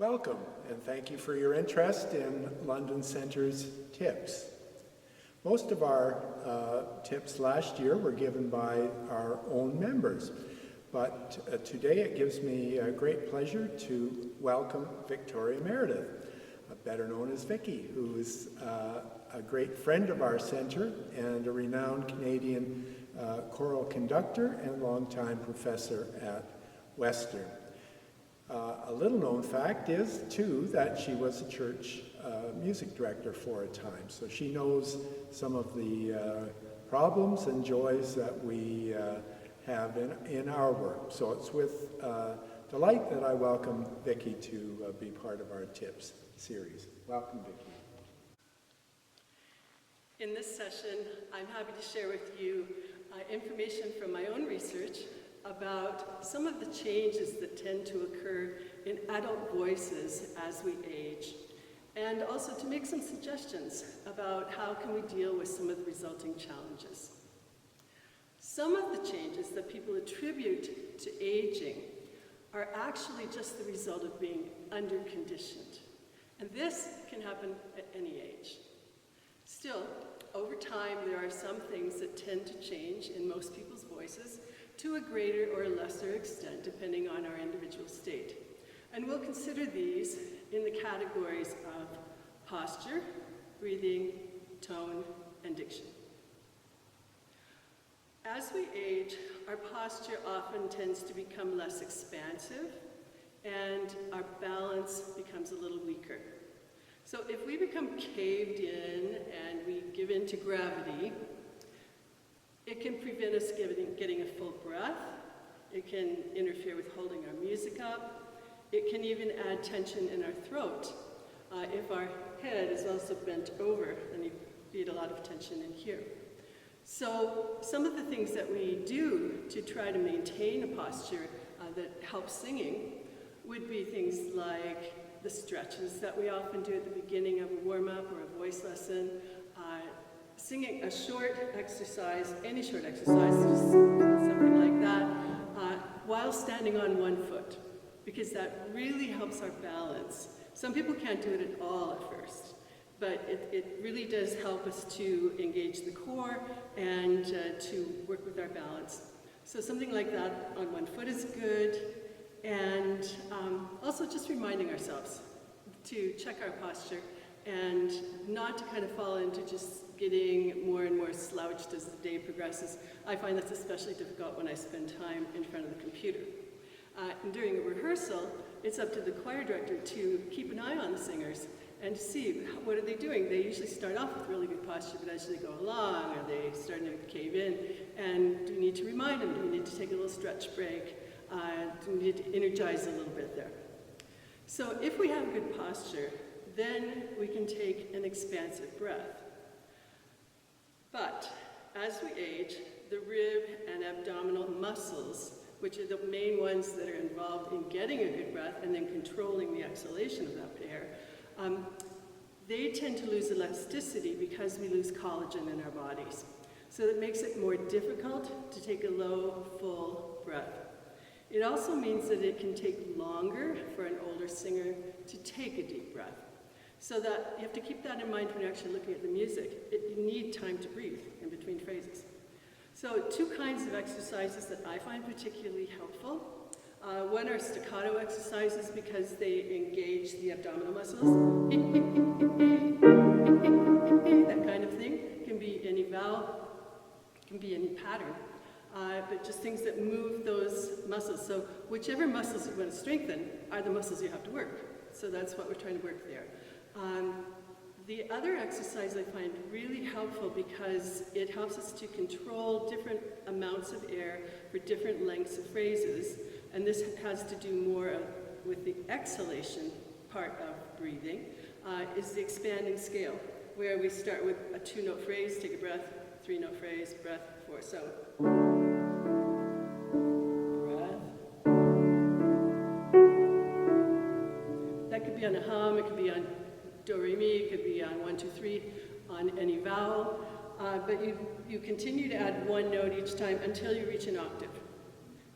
Welcome, and thank you for your interest in London Centre's tips. Most of our tips last year were given by our own members, but today it gives me a great pleasure to welcome Victoria Meredith, better known as Vicky, who is a great friend of our centre and a renowned Canadian choral conductor and longtime professor at Western. A little known fact is, too, that she was a church music director for a time, so she knows some of the problems and joys that we have in our work. So it's with delight that I welcome Vicki to be part of our tips series. Welcome, Vicki. In this session, I'm happy to share with you information from my own research about some of the changes that tend to occur in adult voices as we age, and also to make some suggestions about how can we deal with some of the resulting challenges. Some of the changes that people attribute to aging are actually just the result of being underconditioned, and this can happen at any age. Still, over time, there are some things that tend to change in most people's voices to a greater or lesser extent, depending on our individual state. And we'll consider these in the categories of posture, breathing, tone, and diction. As we age, our posture often tends to become less expansive, and our balance becomes a little weaker. So if we become caved in and we give in to gravity, it can prevent us getting a full breath. It can interfere with holding our music up. It can even add tension in our throat. If our head is also bent over, then you feel a lot of tension in here. So some of the things that we do to try to maintain a posture that helps singing would be things like the stretches that we often do at the beginning of a warm-up or a voice lesson, singing a short exercise, any short exercise, just something like that, while standing on one foot, because that really helps our balance. Some people can't do it at all at first, but it really does help us to engage the core and to work with our balance. So something like that on one foot is good, and also just reminding ourselves to check our posture and not to kind of fall into just getting more and more slouched as the day progresses. I find that's especially difficult when I spend time in front of the computer. And during a rehearsal, it's up to the choir director to keep an eye on the singers and to see what are they doing. They usually start off with really good posture, but as they go along, are they starting to cave in? And do we need to remind them? Do we need to take a little stretch break? Do we need to energize a little bit there? So if we have good posture, then we can take an expansive breath. But as we age, the rib and abdominal muscles, which are the main ones that are involved in getting a good breath and then controlling the exhalation of that air, they tend to lose elasticity because we lose collagen in our bodies. So that makes it more difficult to take a low, full breath. It also means that it can take longer for an older singer to take a deep breath. So that you have to keep that in mind when you're actually looking at the music. You need time to breathe in between phrases. So two kinds of exercises that I find particularly helpful. One are staccato exercises because they engage the abdominal muscles. That kind of thing. It can be any vowel, it can be any pattern. But just things that move those muscles. So whichever muscles you want to strengthen are the muscles you have to work. So that's what we're trying to work there. The other exercise I find really helpful because it helps us to control different amounts of air for different lengths of phrases, and this has to do more with the exhalation part of breathing, is the expanding scale, where we start with a 2-note phrase, take a breath, 3-note phrase, breath, 4. So breath. That could be on a hum, it could be on do, re, mi, it could be on 1, 2, 3, on any vowel, but you continue to add one note each time until you reach an octave.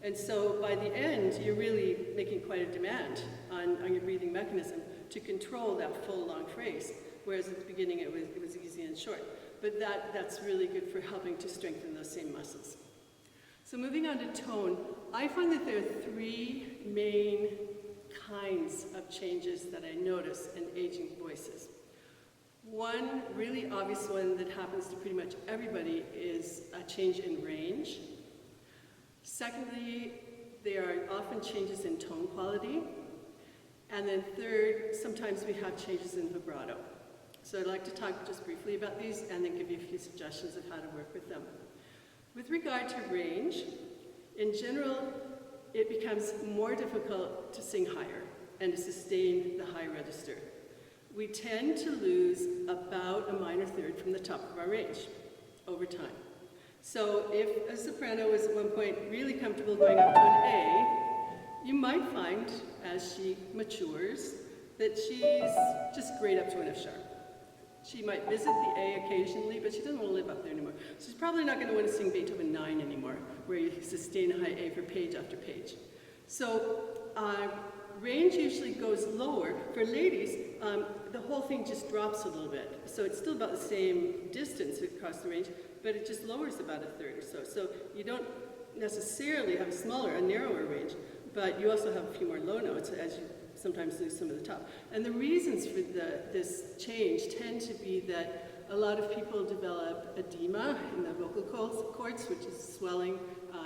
And so by the end, you're really making quite a demand on your breathing mechanism to control that full long phrase, whereas at the beginning it was easy and short. But that's really good for helping to strengthen those same muscles. So moving on to tone, I find that there are three main kinds of changes that I notice in aging voices. One really obvious one that happens to pretty much everybody is a change in range. Secondly, there are often changes in tone quality. And then third, sometimes we have changes in vibrato. So I'd like to talk just briefly about these and then give you a few suggestions of how to work with them. With regard to range, in general, it becomes more difficult to sing higher and to sustain the high register. We tend to lose about a minor third from the top of our range over time. So if a soprano was at one point really comfortable going up to an A, you might find as she matures that she's just great up to an F sharp. She might visit the A occasionally, but she doesn't want to live up there anymore. She's probably not going to want to sing Beethoven 9 anymore, where you sustain a high A for page after page. So range usually goes lower. For ladies, the whole thing just drops a little bit. So it's still about the same distance across the range, but it just lowers about a third or so. So you don't necessarily have a narrower range, but you also have a few more low notes as you sometimes lose some of the top. And the reasons for this change tend to be that a lot of people develop edema in the vocal cords, which is swelling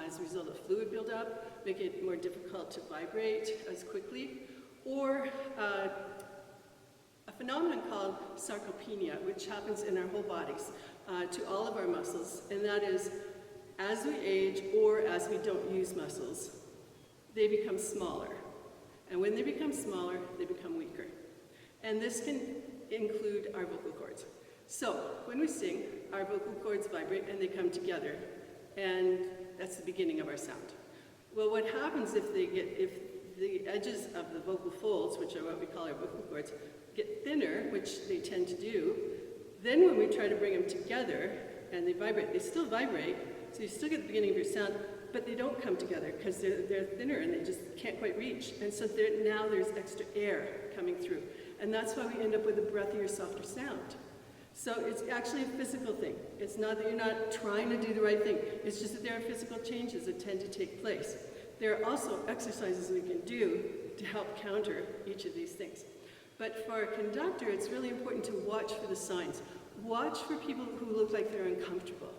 as a result of fluid buildup, make it more difficult to vibrate as quickly, or a phenomenon called sarcopenia, which happens in our whole bodies to all of our muscles, and that is as we age or as we don't use muscles, they become smaller. And when they become smaller, they become weaker. And this can include our vocal cords. So when we sing, our vocal cords vibrate and they come together, and that's the beginning of our sound. Well, what happens if the edges of the vocal folds, which are what we call our vocal cords, get thinner, which they tend to do, then when we try to bring them together and they vibrate, they still vibrate, so you still get the beginning of your sound, but they don't come together because they're thinner and they just can't quite reach. And so now there's extra air coming through. And that's why we end up with a breathier, softer sound. So it's actually a physical thing. It's not that you're not trying to do the right thing. It's just that there are physical changes that tend to take place. There are also exercises we can do to help counter each of these things. But for a conductor, it's really important to watch for the signs. Watch for people who look like they're uncomfortable.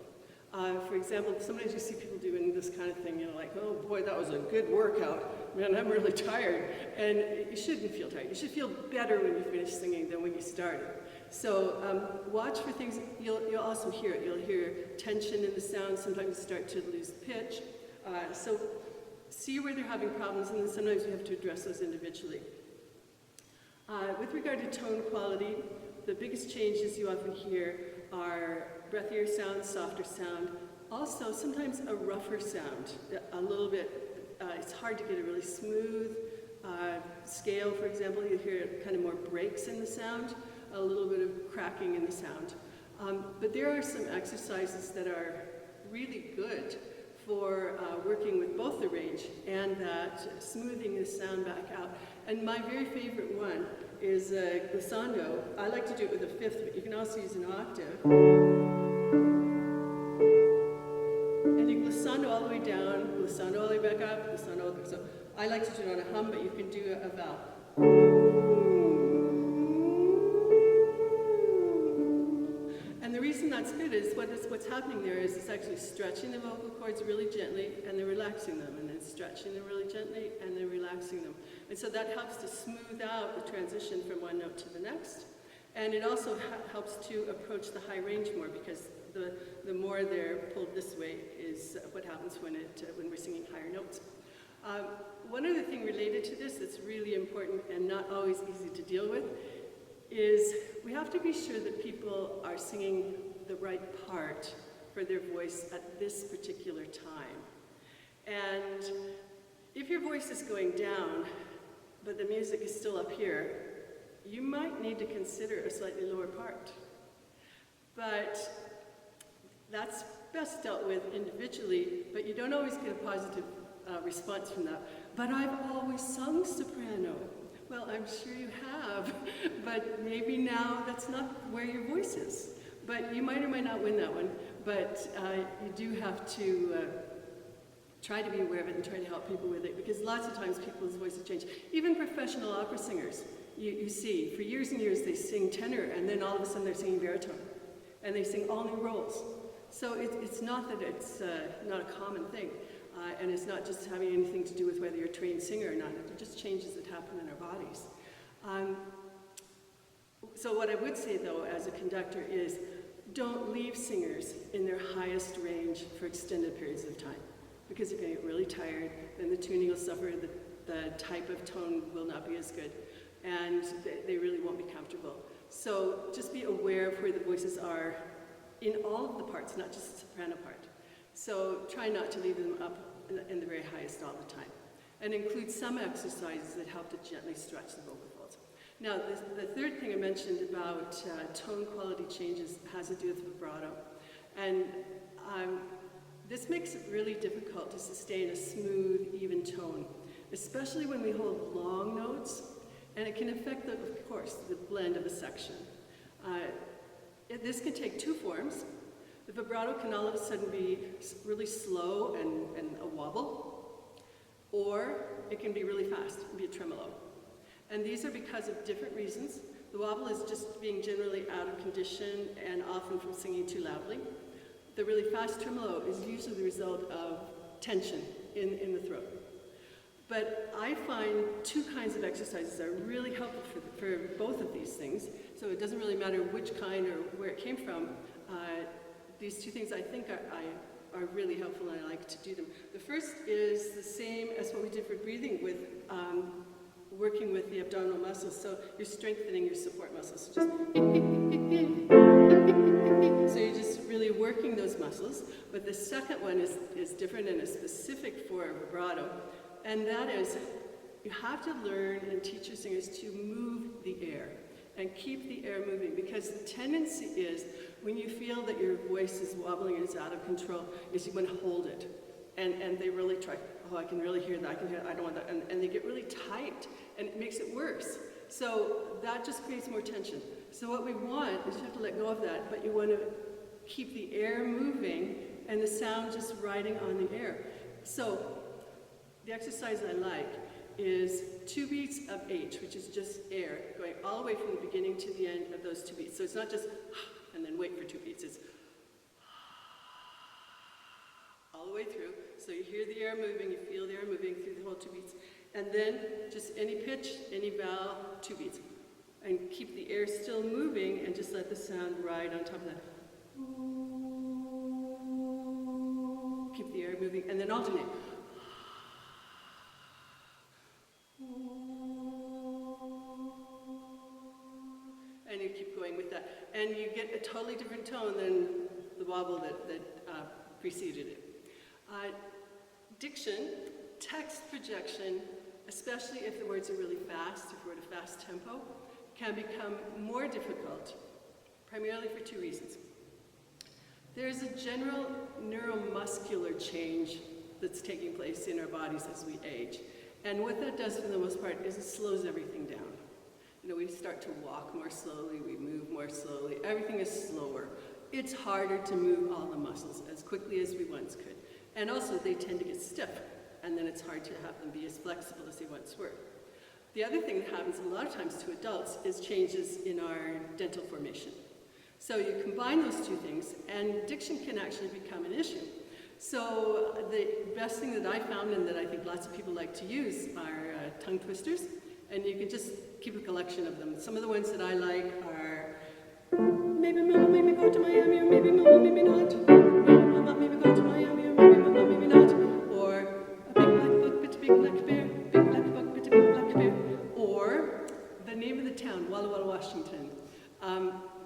For example, sometimes you see people doing this kind of thing, like, oh boy, that was a good workout. Man, I'm really tired. And you shouldn't feel tired. You should feel better when you finish singing than when you started. So watch for things. You'll also hear it. You'll hear tension in the sound. Sometimes you start to lose pitch. So see where they're having problems, and then sometimes you have to address those individually. With regard to tone quality, the biggest changes you often hear are breathier sound, softer sound, also sometimes a rougher sound, a little bit, it's hard to get a really smooth scale, for example. You hear kind of more breaks in the sound, a little bit of cracking in the sound. But there are some exercises that are really good for working with both the range and that smoothing the sound back out. And my very favorite one is glissando. I like to do it with a fifth, but you can also use an octave. And you glissando all the way down, glissando all the way back up, glissando all the way. So I like to do it on a hum, but you can do a vowel. And the reason that's good is what's happening there is it's actually stretching the vocal cords really gently and then relaxing them, and then stretching them really gently and then relaxing them. And so that helps to smooth out the transition from one note to the next. And it also helps to approach the high range more, because the more they're pulled this way is what happens when we're singing higher notes. One other thing related to this that's really important and not always easy to deal with is we have to be sure that people are singing the right part for their voice at this particular time. And if your voice is going down, but the music is still up here, you might need to consider a slightly lower part. But that's best dealt with individually, but you don't always get a positive response from that. But I've always sung soprano. Well, I'm sure you have, but maybe now that's not where your voice is. But you might or might not win that one, but you do have to try to be aware of it and try to help people with it, because lots of times people's voices change. Even professional opera singers, you see, for years and years they sing tenor, and then all of a sudden they're singing baritone, and they sing all new roles. So it's not that it's not a common thing, and it's not just having anything to do with whether you're a trained singer or not. It just changes that happen in our bodies. So what I would say, though, as a conductor is, don't leave singers in their highest range for extended periods of time, because you're going to get really tired, then the tuning will suffer, the type of tone will not be as good, and they really won't be comfortable. So just be aware of where the voices are in all of the parts, not just the soprano part. So try not to leave them up in the very highest all the time, and include some exercises that help to gently stretch the vocal folds. Now, the third thing I mentioned about tone quality changes has to do with vibrato. And this makes it really difficult to sustain a smooth, even tone, especially when we hold long notes, and it can affect, of course, the blend of a section. This can take two forms. The vibrato can all of a sudden be really slow and a wobble, or it can be really fast and be a tremolo. And these are because of different reasons. The wobble is just being generally out of condition and often from singing too loudly. The really fast tremolo is usually the result of tension in the throat. But I find two kinds of exercises are really helpful for both of these things. So it doesn't really matter which kind or where it came from. These two things I think are really helpful, and I like to do them. The first is the same as what we did for breathing with working with the abdominal muscles. So you're strengthening your support muscles. So you're just really working those muscles. But the second one is different and is specific for vibrato. And that is, you have to learn and teach your singers to move the air and keep the air moving, because the tendency is when you feel that your voice is wobbling and it's out of control, is you want to hold it. And they really try, oh, I can really hear that, I can hear that, I don't want that, and they get really tight, and it makes it worse. So that just creates more tension. So what we want is you have to let go of that, but you want to keep the air moving and the sound just riding on the air. So the exercise I like is 2 beats of H, which is just air, going all the way from the beginning to the end of those 2 beats. So it's not just and then wait for 2 beats, it's all the way through. So you hear the air moving, you feel the air moving through the whole 2 beats. And then just any pitch, any vowel, 2 beats. And keep the air still moving and just let the sound ride on top of that. Keep the air moving and then alternate. And you keep going with that. And you get a totally different tone than the wobble that preceded it. Diction, text projection, especially if the words are really fast, if we're at a fast tempo, can become more difficult, primarily for 2 reasons. There's a general neuromuscular change that's taking place in our bodies as we age. And what that does for the most part is it slows everything down. You know, we start to walk more slowly, we move more slowly, everything is slower. It's harder to move all the muscles as quickly as we once could. And also they tend to get stiff, and then it's hard to have them be as flexible as they once were. The other thing that happens a lot of times to adults is changes in our dental formation. So you combine those 2 things, and diction can actually become an issue. So the best thing that I found, and that I think lots of people like to use, are tongue twisters, and you can just keep a collection of them. Some of the ones that I like are maybe Mama, maybe go to Miami, or maybe Mama, maybe not. Maybe Mama, maybe go to Miami, or maybe Mama, maybe not. Or a big black book, bit a big black bear, big black book, bit a big black bear. Or the name of the town, Walla Walla, Washington.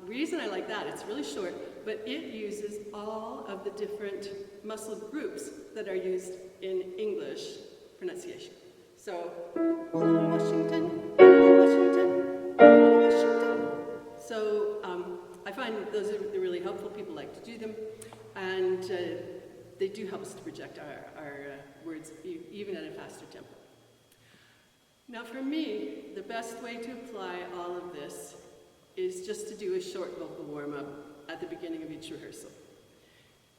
Reason I like that, it's really short, but it uses all of the different muscle groups that are used in English pronunciation. So, Walla Walla, Washington, Walla Walla, Washington, Walla Walla, Washington. So I find those are really helpful. People like to do them. And they do help us to project our words even at a faster tempo. Now for me, the best way to apply all of this is just to do a short vocal warm-up at the beginning of each rehearsal.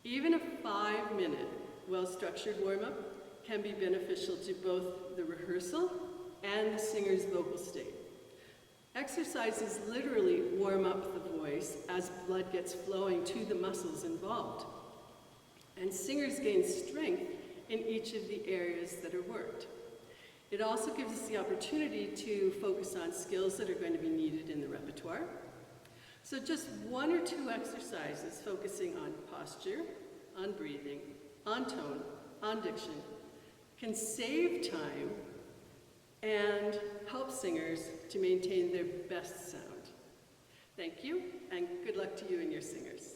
Even a 5-minute, well-structured warm-up can be beneficial to both the rehearsal and the singer's vocal state. Exercises literally warm up the voice as blood gets flowing to the muscles involved. And singers gain strength in each of the areas that are worked. It also gives us the opportunity to focus on skills that are going to be needed in the repertoire. So just 1 or 2 exercises focusing on posture, on breathing, on tone, on diction, can save time and help singers to maintain their best sound. Thank you, and good luck to you and your singers.